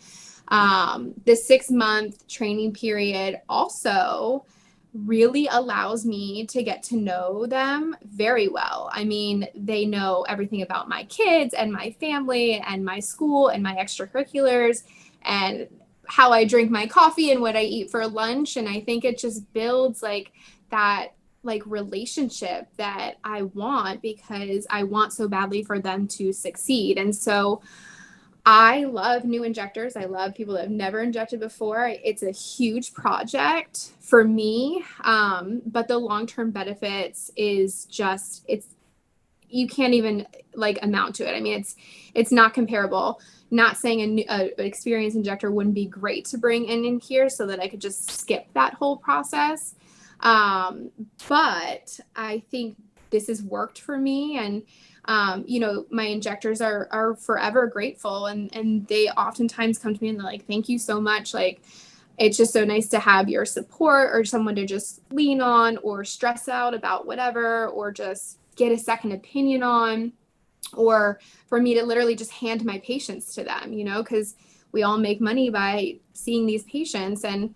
the 6-month training period also really allows me to get to know them very well. I mean, they know everything about my kids and my family and my school and my extracurriculars and how I drink my coffee and what I eat for lunch. And I think it just builds like that relationship that I want, because I want so badly for them to succeed. And so I love new injectors. I love people that have never injected before. It's a huge project for me. But the long-term benefits is just, you can't even like amount to it. I mean, it's not comparable. Not saying an experienced injector wouldn't be great to bring in here so that I could just skip that whole process. But I think this has worked for me, and my injectors are forever grateful, and they oftentimes come to me and they're like, thank you so much. Like, it's just so nice to have your support or someone to just lean on or stress out about whatever, or just get a second opinion on, or for me to literally just hand my patients to them, because we all make money by seeing these patients. And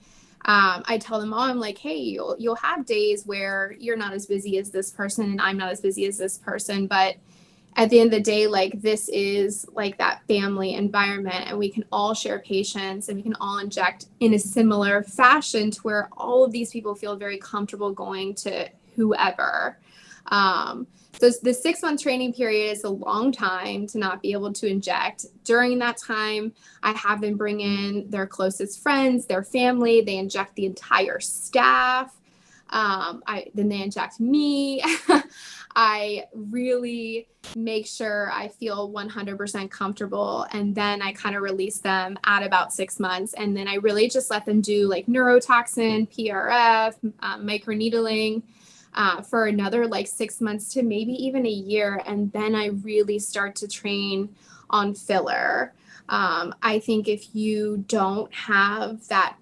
I tell them all, I'm like, hey, you'll have days where you're not as busy as this person and I'm not as busy as this person, but at the end of the day, like, this is like that family environment, and we can all share patients and we can all inject in a similar fashion to where all of these people feel very comfortable going to whoever. So the 6-month training period is a long time to not be able to inject. During that time, I have them bring in their closest friends, their family. They inject the entire staff. Then they inject me. I really make sure I feel 100% comfortable. And then I kind of release them at about 6 months. And then I really just let them do like neurotoxin, PRF, microneedling, for another like 6 months to maybe even a year. And then I really start to train on filler. I think if you don't have that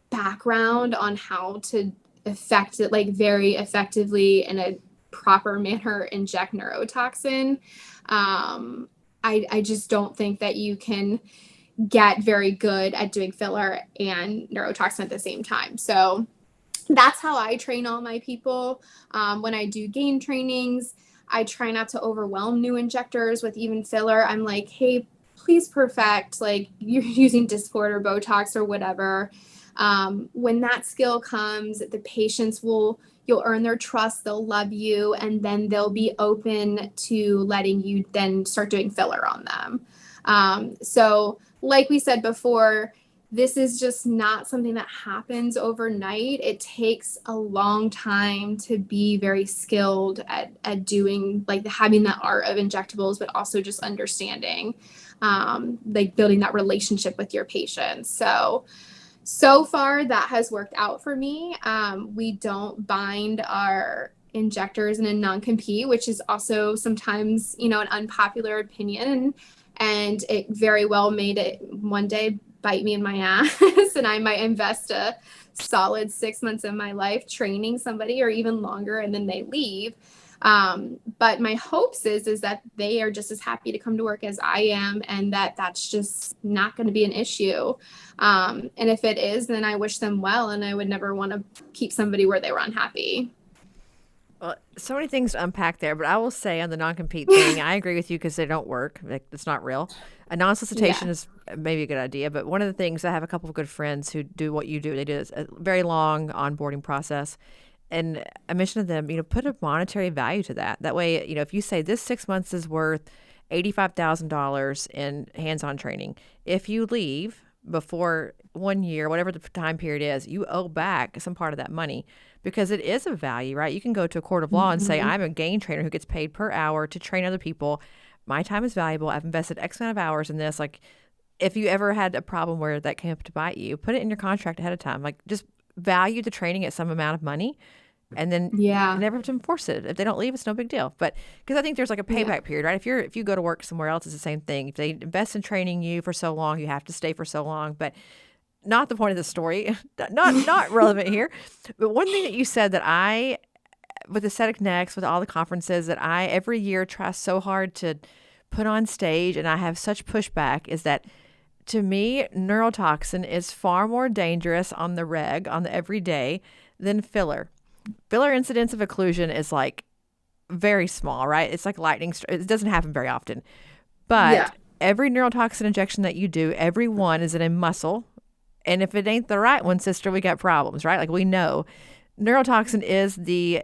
background on how to very effectively in a proper manner inject neurotoxin. I just don't think that you can get very good at doing filler and neurotoxin at the same time. So that's how I train all my people. When I do gain trainings, I try not to overwhelm new injectors with even filler. I'm like, hey, please perfect, like you're using Dysport or Botox or whatever. When that skill comes, the patients you'll earn their trust, they'll love you, and then they'll be open to letting you then start doing filler on them. So like we said before, this is just not something that happens overnight. It takes a long time to be very skilled at doing, like having that art of injectables, but also just understanding, like building that relationship with your patients. So far that has worked out for me. We don't bind our injectors in a non-compete, which is also sometimes, an unpopular opinion. And it very well made it one day bite me in my ass and I might invest a solid 6 months of my life training somebody or even longer, and then they leave. But my hopes is that they are just as happy to come to work as I am, and that's just not going to be an issue. And if it is, then I wish them well, and I would never want to keep somebody where they were unhappy. Well, so many things to unpack there, but I will say on the non-compete thing, I agree with you because they don't work. Like, it's not real. A non-solicitation is maybe a good idea, but one of the things, I have a couple of good friends who do what you do. They do a very long onboarding process. And I mentioned to them, put a monetary value to that. That way, if you say this 6 months is worth $85,000 in hands-on training, if you leave before 1 year, whatever the time period is, you owe back some part of that money because it is a value, right? You can go to a court of law and say, I'm a gain trainer who gets paid per hour to train other people. My time is valuable. I've invested X amount of hours in this. Like, if you ever had a problem where that came up to bite you, put it in your contract ahead of time. Like, just value the training at some amount of money, and then you never have to enforce it. If they don't leave, it's no big deal. But because I think there's like a payback period, right? If you go to work somewhere else, it's the same thing. If they invest in training you for so long, you have to stay for so long. But not the point of the story. Not relevant here. But one thing that you said that I, with Aesthetic Next, with all the conferences that I every year try so hard to put on stage, and I have such pushback, is that to me, neurotoxin is far more dangerous on the everyday than filler. Filler incidence of occlusion is like very small, right? It's like lightning. It doesn't happen very often. But every neurotoxin injection that you do, every one is in a muscle. And if it ain't the right one, sister, we got problems, right? Like, we know neurotoxin is the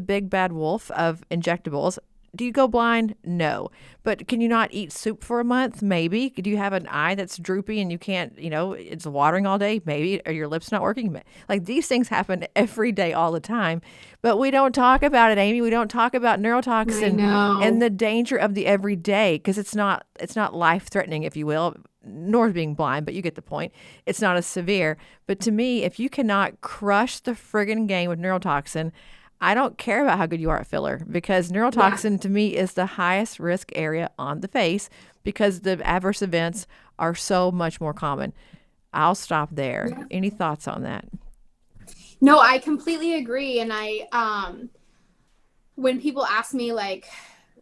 big bad wolf of injectables. Do you go blind? No. But can you not eat soup for a month? Maybe. Do you have an eye that's droopy and you can't, it's watering all day? Maybe. Or your lips not working? Like, these things happen every day, all the time. But we don't talk about it, Amy. We don't talk about neurotoxin and the danger of the everyday, because it's not life-threatening, if you will, nor being blind, but you get the point. It's not as severe. But to me, if you cannot crush the friggin' game with neurotoxin, I don't care about how good you are at filler, because neurotoxin to me is the highest risk area on the face because the adverse events are so much more common. I'll stop there. Any thoughts on that? No, I completely agree. And when people ask me like,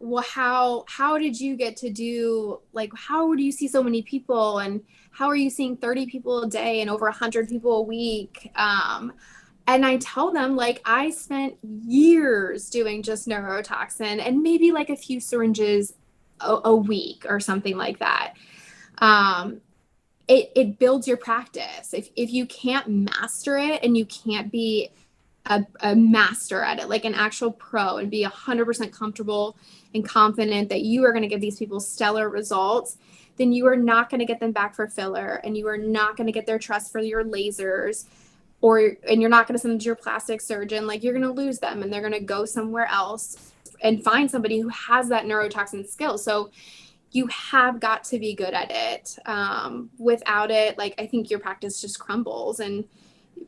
well, how did you get to do, like, how do you see so many people, and how are you seeing 30 people a day and over 100 people a week? And I tell them, like, I spent years doing just neurotoxin and maybe like a few syringes a week or something like that. It builds your practice. If you can't master it and you can't be a master at it, like an actual pro, and be 100% comfortable and confident that you are going to give these people stellar results, then you are not going to get them back for filler, and you are not going to get their trust for your lasers, and you're not going to send them to your plastic surgeon. Like, you're going to lose them, and they're going to go somewhere else and find somebody who has that neurotoxin skill. So you have got to be good at it. Without it, like, I think your practice just crumbles, and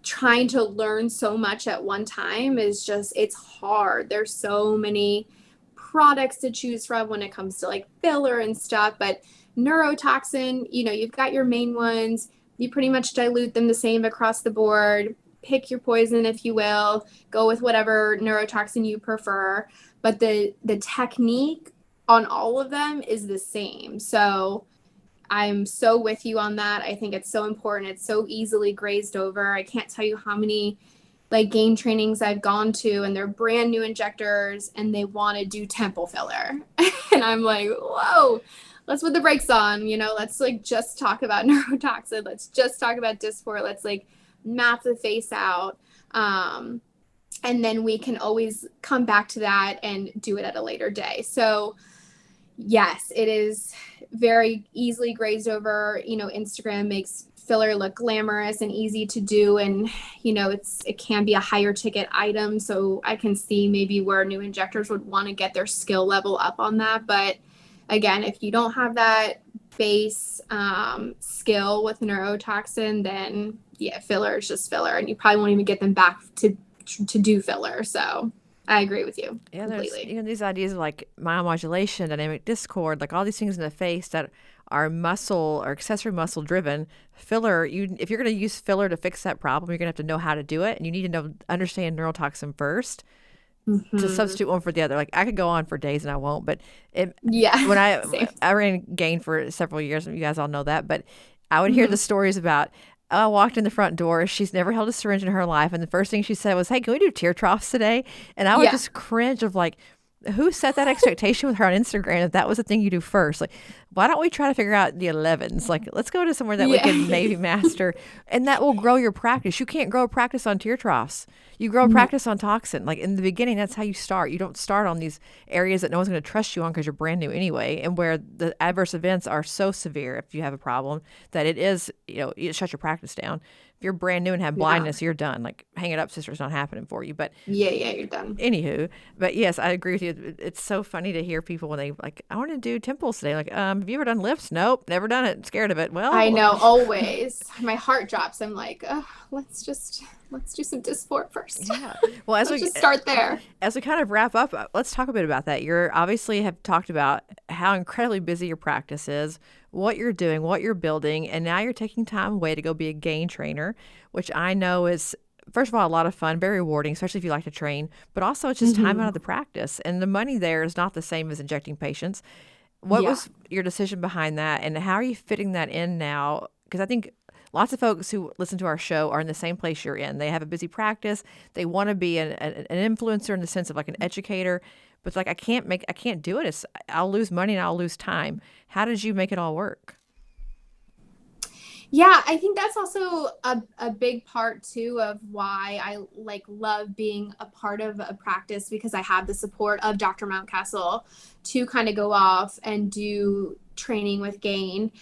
trying to learn so much at one time is just, it's hard. There's so many products to choose from when it comes to like filler and stuff, but neurotoxin, you've got your main ones. You pretty much dilute them the same across the board. pick your poison, if you will, go with whatever neurotoxin you prefer, but the technique on all of them is the same. So I'm so with you on that. I think it's so important. It's so easily grazed over. I can't tell you how many like gain trainings I've gone to, and they're brand new injectors and they want to do temple filler. And I'm like, whoa, let's put the brakes on, let's like just talk about neurotoxin. Let's just talk about dysport. Let's like map the face out. And then we can always come back to that and do it at a later day. So yes, it is very easily grazed over. Instagram makes filler look glamorous and easy to do, and it can be a higher ticket item, so I can see maybe where new injectors would want to get their skill level up on that. But again, if you don't have that base skill with neurotoxin, then yeah, filler is just filler, and you probably won't even get them back to do filler. So I agree with you completely. There's these ideas of like myomodulation, dynamic discord, like all these things in the face that are muscle or accessory muscle driven. Filler, if you're going to use filler to fix that problem, you're going to have to know how to do it, and you need to understand neurotoxin first to substitute one for the other. Like I could go on for days and I won't, but when I ran Gain for several years, and you guys all know that, but I would hear the stories about, I walked in the front door. She's never held a syringe in her life. And the first thing she said was, hey, can we do tear troughs today? And I would just cringe of like, who set that expectation with her on Instagram that was the thing you do first? Like, why don't we try to figure out the 11s? Like, let's go to somewhere that we can maybe master, and that will grow your practice. You can't grow a practice on tear troughs. You grow a practice on toxin. Like in the beginning, that's how you start. You don't start on these areas that no one's going to trust you on because you're brand new anyway, and where the adverse events are so severe if you have a problem that it is, it shuts your practice down. If you're brand new and have blindness, you're done. Like, hang it up, sister, it's not happening for you. But you're done. Anywho, but yes, I agree with you. It's so funny to hear people when they like, I want to do temples today. Like, have you ever done lifts? Nope, never done it. Scared of it. Well, I know, always. My heart drops. I'm like, oh, let's do some dysport first. Yeah. Well, let's just start there. As we kind of wrap up, let's talk a bit about that. You're obviously have talked about how incredibly busy your practice is, what you're doing, what you're building, and now you're taking time away to go be a gain trainer, which I know is, first of all, a lot of fun, very rewarding, especially if you like to train, but also it's just time out of the practice. And the money there is not the same as injecting patients. What was your decision behind that, and how are you fitting that in now? Because I think lots of folks who listen to our show are in the same place you're in. They have a busy practice. They want to be an influencer in the sense of like an educator, but it's like, I can't do it. I'll lose money and I'll lose time. How did you make it all work? Yeah, I think that's also a big part too of why I love being a part of a practice, because I have the support of Dr. Mountcastle to kind of go off and do training with Gain,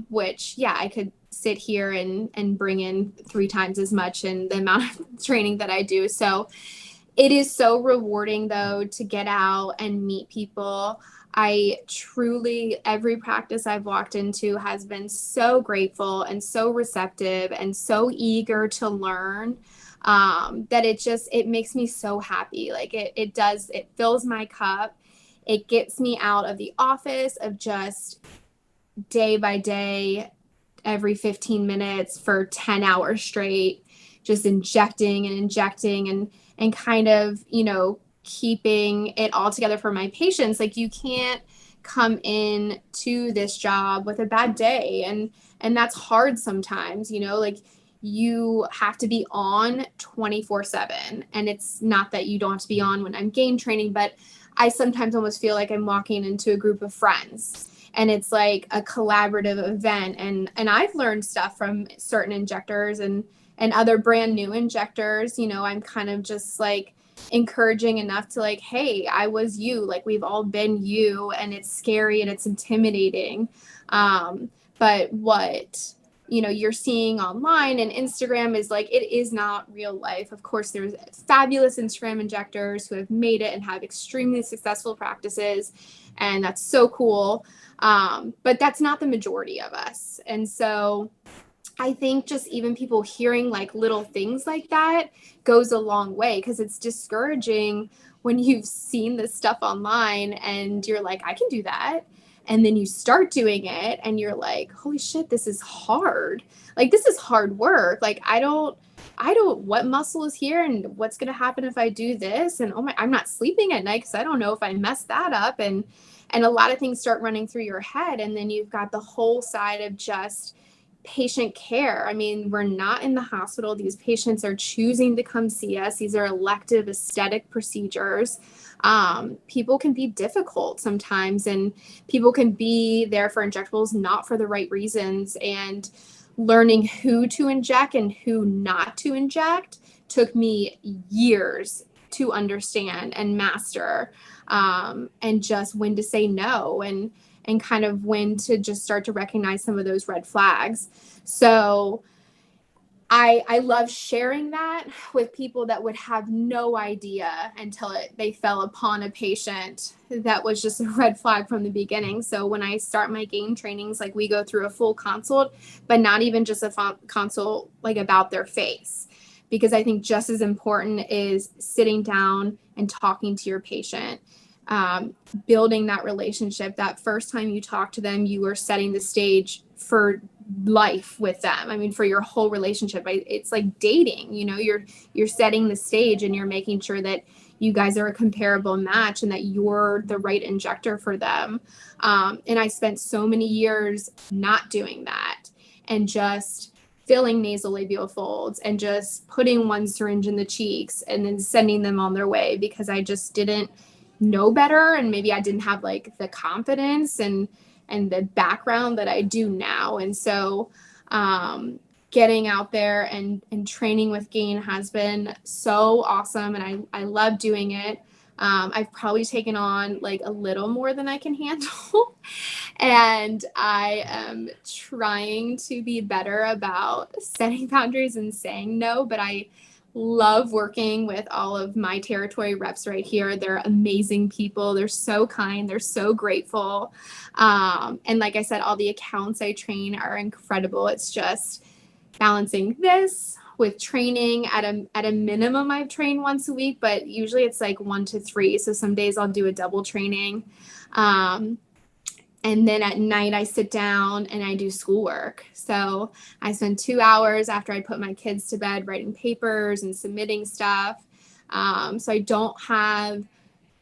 which I could sit here and bring in 3 times as much in the amount of training that I do. So it is so rewarding though to get out and meet people. I truly, every practice I've walked into has been so grateful and so receptive and so eager to learn, that it makes me so happy. Like it fills my cup. It gets me out of the office of just day by day, every 15 minutes for 10 hours straight, just injecting and kind of, keeping it all together for my patients. Like, you can't come in to this job with a bad day, and that's hard sometimes, like you have to be on 24/7, and it's not that you don't have to be on when I'm game training, but I sometimes almost feel like I'm walking into a group of friends, and it's like a collaborative event, and I've learned stuff from certain injectors and other brand new injectors. I'm kind of just like encouraging enough to like, hey, I was you, like we've all been you, and it's scary and it's intimidating, but what you're seeing online and Instagram is like, it is not real life. Of course, there's fabulous Instagram injectors who have made it and have extremely successful practices, and that's so cool, but that's not the majority of us. And so I think just even people hearing like little things like that goes a long way, because it's discouraging when you've seen this stuff online and you're like, I can do that. And then you start doing it and you're like, holy shit, this is hard. Like, this is hard work. Like, I don't, what muscle is here and what's going to happen if I do this? And oh my, I'm not sleeping at night because I don't know if I messed that up. And a lot of things start running through your head. And then you've got the whole side of just patient care. I mean, we're not in the hospital. These patients are choosing to come see us. These are elective aesthetic procedures. People can be difficult sometimes, and people can be there for injectables not for the right reasons. And learning who to inject and who not to inject took me years to understand and master, and just when to say no, and kind of when to just start to recognize some of those red flags. So I love sharing that with people that would have no idea until they fell upon a patient that was just a red flag from the beginning. So when I start my GAIN trainings, like we go through a full consult, but not even just a consult like about their face, because I think just as important is sitting down and talking to your patient, building that relationship. That first time you talk to them, you are setting the stage for life with them. I mean, for your whole relationship. It's like dating, you know, you're setting the stage and you're making sure that you guys are a comparable match and that you're the right injector for them. And I spent so many years not doing that and just filling nasolabial folds and just putting one syringe in the cheeks and then sending them on their way because I just didn't know better. And maybe I didn't have like the confidence and the background that I do now. And so getting out there and training with GAIN has been so awesome. And I love doing it. I've probably taken on like a little more than I can handle. And I am trying to be better about setting boundaries and saying no, but I love working with all of my territory reps right here. They're amazing people. They're so kind. They're so grateful. And like I said, all the accounts I train are incredible. It's just balancing this with training at a minimum. I've trained once a week, but usually it's like 1 to 3. So some days I'll do a double training. And then at night I sit down and I do schoolwork. So I spend 2 hours after I put my kids to bed writing papers and submitting stuff. So I don't have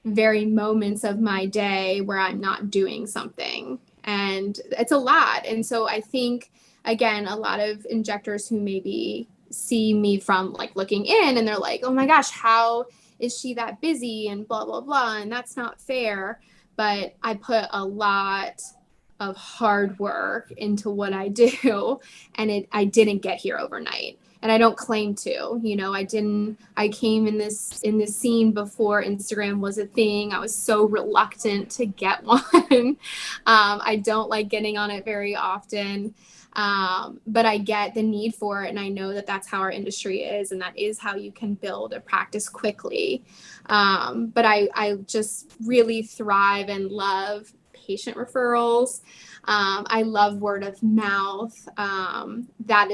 very moments of my day where I'm not doing something. And it's a lot. And so I think, again, a lot of injectors who maybe see me from like looking in and they're like, oh my gosh, how is she that busy and blah, blah, blah. And that's not fair. But I put a lot of hard work into what I do, and I didn't get here overnight. And I don't claim to, you know, I came in this scene before Instagram was a thing. I was so reluctant to get one. I don't like getting on it very often. But I get the need for it. And I know that that's how our industry is. And that is how you can build a practice quickly. But I just really thrive and love patient referrals. I love word of mouth. That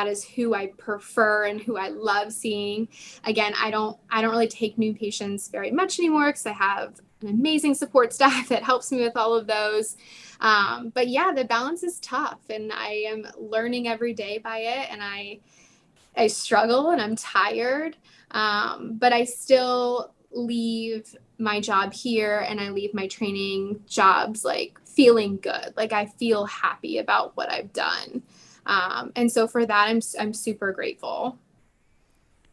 is who I prefer and who I love seeing. Again, I don't really take new patients very much anymore because I have an amazing support staff that helps me with all of those. But yeah, the balance is tough and I am learning every day by it. And I struggle and I'm tired. But I still leave my job here and I leave my training jobs like feeling good. Like I feel happy about what I've done. And so for that, I'm super grateful.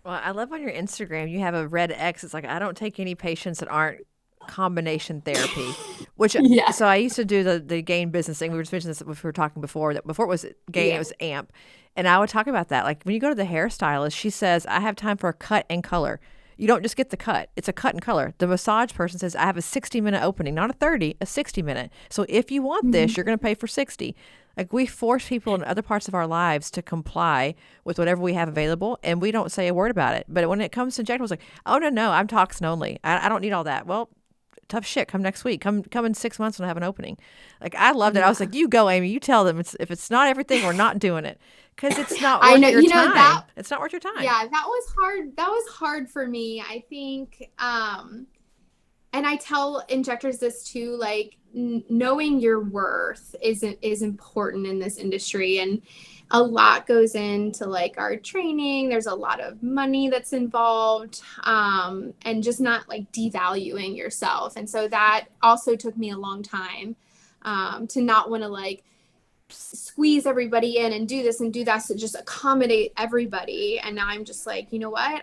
Well, I love on your Instagram, you have a red X. It's like, I don't take any patients that aren't combination therapy, which, Yeah. so I used to do the GAIN business thing. We were just mentioning this if we were talking before, that before it was GAIN, it was AMP. And I would talk about that. Like when you go to the hairstylist, she says, I have time for a cut and color. You don't just get the cut. It's a cut and color. The massage person says, I have a 60-minute opening, not a 30, a 60-minute. So if you want this, you're going to pay for 60. Like we force people in other parts of our lives to comply with whatever we have available, and we don't say a word about it. But when it comes to injectables, like, oh, no, I'm toxin only. I don't need all that. Well, tough shit. Come next week. Come in 6 months when I have an opening. Like I loved it. I was like, you go, Amy. You tell them if it's not everything, we're not doing it because it's not worth your time. It's not worth your time. Yeah, that was hard. That was hard for me. I think, and I tell injectors this too. Like knowing your worth is important in this industry, and a lot goes into like our training. There's a lot of money that's involved, and just not like devaluing yourself. And so that also took me a long time, to not want to like squeeze everybody in and do this and do that to just accommodate everybody. And now I'm just like, you know what?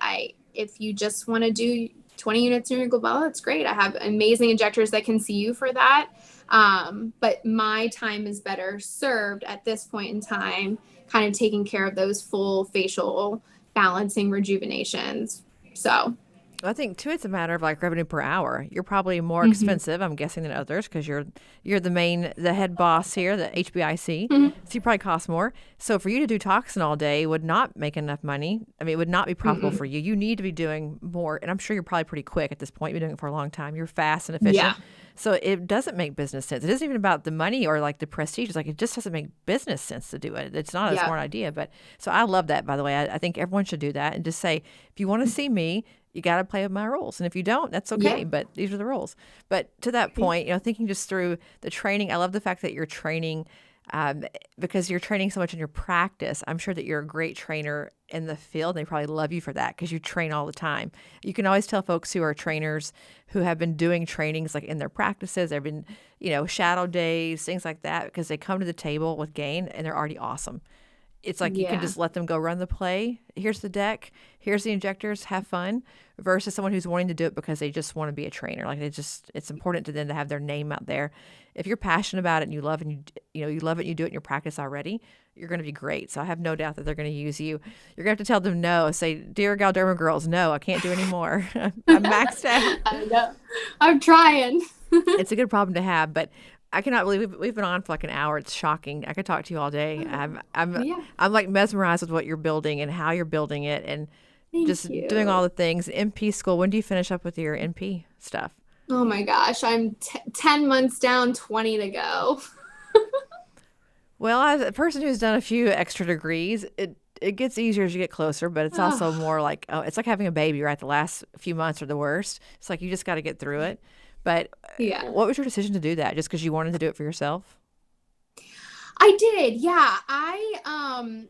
If you just want to do 20 units in your glabella, it's great. I have amazing injectors that can see you for that. But my time is better served at this point in time, kind of taking care of those full facial balancing rejuvenations. So I think too, it's a matter of like revenue per hour. You're probably more expensive, I'm guessing, than others because you're the head boss here, the HBIC. So you probably cost more. So for you to do toxin all day would not make enough money. I mean, it would not be profitable for you. You need to be doing more, and I'm sure you're probably pretty quick at this point. You've been doing it for a long time. You're fast and efficient. yeah. So it doesn't make business sense. It isn't even about the money or like the prestige. It's like it just doesn't make business sense to do it. It's not a smart idea. But so I love that, by the way. I think everyone should do that and just say, if you want to see me, you got to play with my rules. And if you don't, that's okay. Yeah. But these are the rules. But to that point, thinking just through the training, I love the fact that you're training because you're training so much in your practice. I'm sure that you're a great trainer in the field. They probably love you for that because you train all the time. You can always tell folks who are trainers who have been doing trainings like in their practices. There have been, shadow days, things like that, because they come to the table with Gain and they're already awesome. It's like you can just let them go run the play. Here's the deck. Here's the injectors. Have fun. Versus someone who's wanting to do it because they just want to be a trainer. Like it's important to them to have their name out there. If you're passionate about it and you love it, and you love it, and you do it in your practice already, you're going to be great. So I have no doubt that they're going to use you. You're going to have to tell them no. Say, dear Galderma girls, no, I can't do any more. I'm maxed out. I know. I'm trying. It's a good problem to have, but I cannot believe we've been on for like an hour. It's shocking. I could talk to you all day. I'm like mesmerized with what you're building and how you're building it, and Thank you. doing all the things. NP school. When do you finish up with your NP stuff? Oh my gosh, I'm 10 months down, 20 to go. Well, as a person who's done a few extra degrees, it gets easier as you get closer, but it's also more like, it's like having a baby, right? The last few months are the worst. It's like you just got to get through it. But what was your decision to do that? Just because you wanted to do it for yourself? I did, yeah. I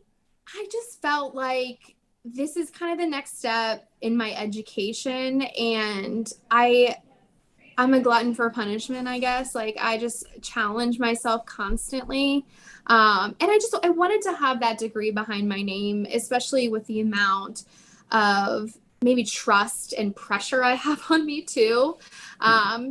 just felt like this is kind of the next step in my education, and I'm a glutton for punishment, I guess. Like I just challenge myself constantly. And I wanted to have that degree behind my name, especially with the amount of maybe trust and pressure I have on me too.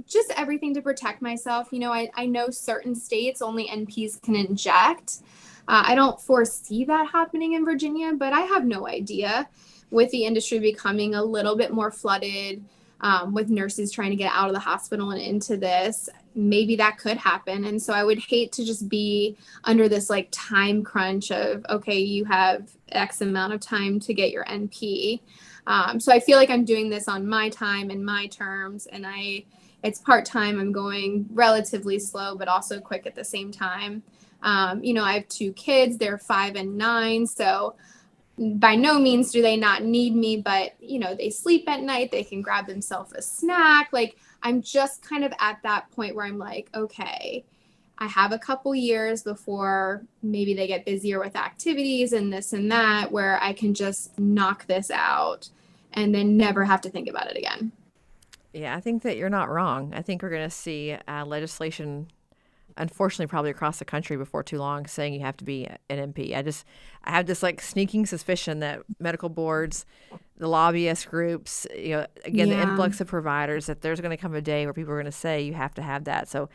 Just everything to protect myself. I know certain states only NPs can inject. I don't foresee that happening in Virginia, but I have no idea. With the industry becoming a little bit more flooded, with nurses trying to get out of the hospital and into this, maybe that could happen. And so I would hate to just be under this like time crunch of, okay, you have X amount of time to get your NP. So I feel like I'm doing this on my time and my terms, and it's part-time. I'm going relatively slow, but also quick at the same time. I have 2 kids, they're 5 and 9. So by no means do they not need me, but they sleep at night, they can grab themselves a snack. Like I'm just kind of at that point where I'm like, okay, I have a couple years before maybe they get busier with activities and this and that, where I can just knock this out and then never have to think about it again. Yeah, I think that you're not wrong. I think we're going to see legislation, unfortunately, probably across the country before too long, saying you have to be an MP. I have this like sneaking suspicion that medical boards, the lobbyist groups, the influx of providers, that there's going to come a day where people are going to say you have to have that. So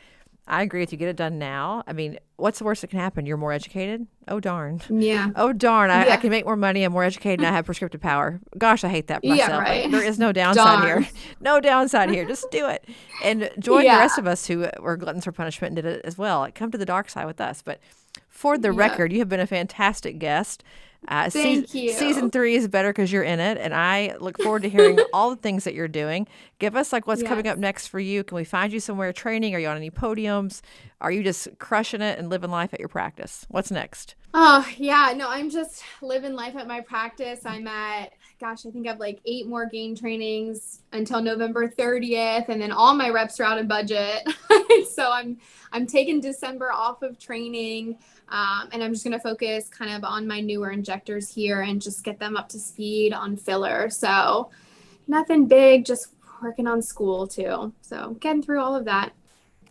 I agree with you. Get it done now. I mean, what's the worst that can happen? You're more educated? Oh, darn. Yeah. Oh, darn. I can make more money. I'm more educated and I have prescriptive power. Gosh, I hate that myself. Yeah, right. Like, there is no downside here. No downside here. Just do it. And join the rest of us who were gluttons for punishment and did it as well. Like, come to the dark side with us. But for the record, you have been a fantastic guest. Thank you. Season 3 is better because you're in it, and I look forward to hearing all the things that you're doing. Give us like what's coming up next for you. Can we find you somewhere training? Are you on any podiums? Are you just crushing it and living life at your practice? What's next? Oh, yeah. No, I'm just living life at my practice. I'm at gosh, I think I have like 8 more gain trainings until November 30th, and then all my reps are out of budget. So I'm taking December off of training, and I'm just going to focus kind of on my newer injectors here and just get them up to speed on filler. So nothing big, just working on school too. So getting through all of that.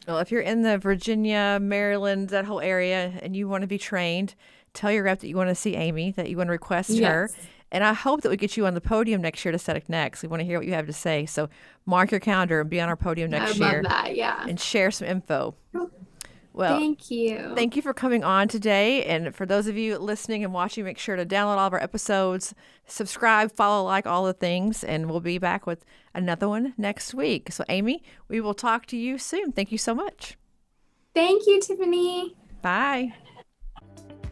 Well, if you're in the Virginia, Maryland, that whole area, and you want to be trained, tell your rep that you want to see Amy, that you want to request her. And I hope that we get you on the podium next year to Aesthetic Next. We want to hear what you have to say. So mark your calendar and be on our podium next year. I love that, yeah. And share some info. Well, thank you. Thank you for coming on today. And for those of you listening and watching, make sure to download all of our episodes, subscribe, follow, like all the things, and we'll be back with another one next week. So, Amy, we will talk to you soon. Thank you so much. Thank you, Tiffany. Bye.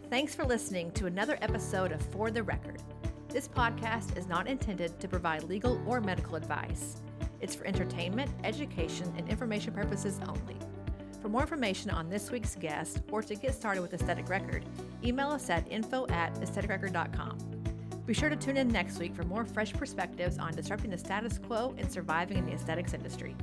Thanks for listening to another episode of For the Record. This podcast is not intended to provide legal or medical advice. It's for entertainment, education, and information purposes only. For more information on this week's guest or to get started with Aesthetic Record, email us at info@aestheticrecord.com. Be sure to tune in next week for more fresh perspectives on disrupting the status quo and surviving in the aesthetics industry.